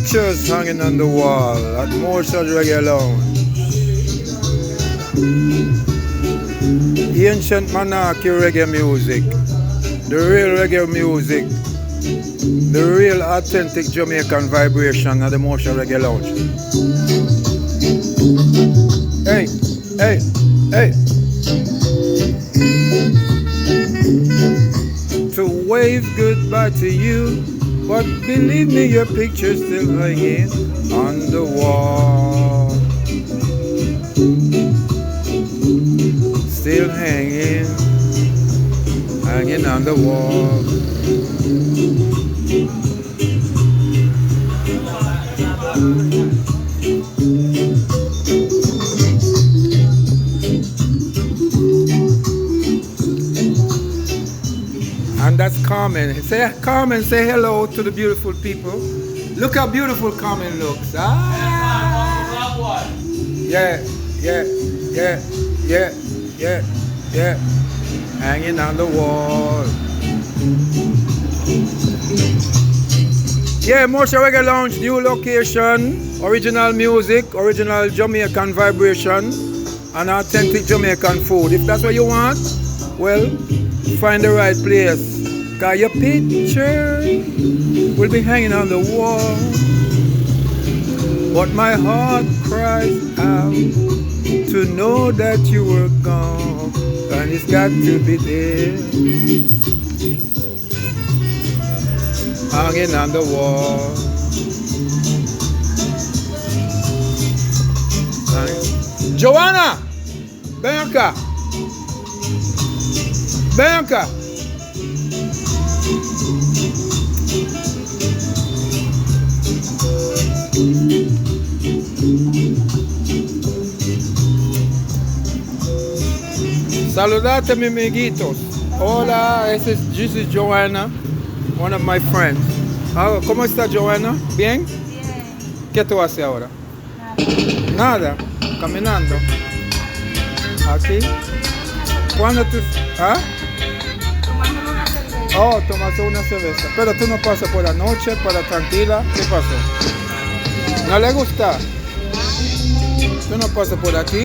pictures hanging on the wall at Moshas Reggae Lounge. Ancient monarchy reggae music, the real reggae music, the real authentic Jamaican vibration at the Moshas Reggae Lounge. Hey, hey, hey. To wave goodbye to you, but believe me, your picture's still hanging on the wall. Still hanging on the wall. And that's Carmen. Carmen, say hello to the beautiful people. Look how beautiful Carmen looks. Ah. Yeah, yeah, yeah, yeah, yeah, yeah. Hanging on the wall. Yeah, Moshas Reggae Lounge, new location, original music, original Jamaican vibration, and authentic Jamaican food. If that's what you want, well, find the right place. Cause your picture will be hanging on the wall. But my heart cries out to know that you were gone, and it's got to be there, hanging on the wall. Joanna! Bianca! Bianca! Saludate mis amiguitos. Hola, this is Joanna, one of my friends. ¿Cómo está Joanna? ¿Bien? Bien. ¿Qué tú haces ahora? Nada. Nada, caminando. Aquí. ¿Cuándo tú? ¿Ah? Tomando una cerveza. Oh, tomaste una cerveza. Pero tú no pasas por la noche, para tranquila. ¿Qué pasó? ¿No le gusta? Tú no pasas por aquí.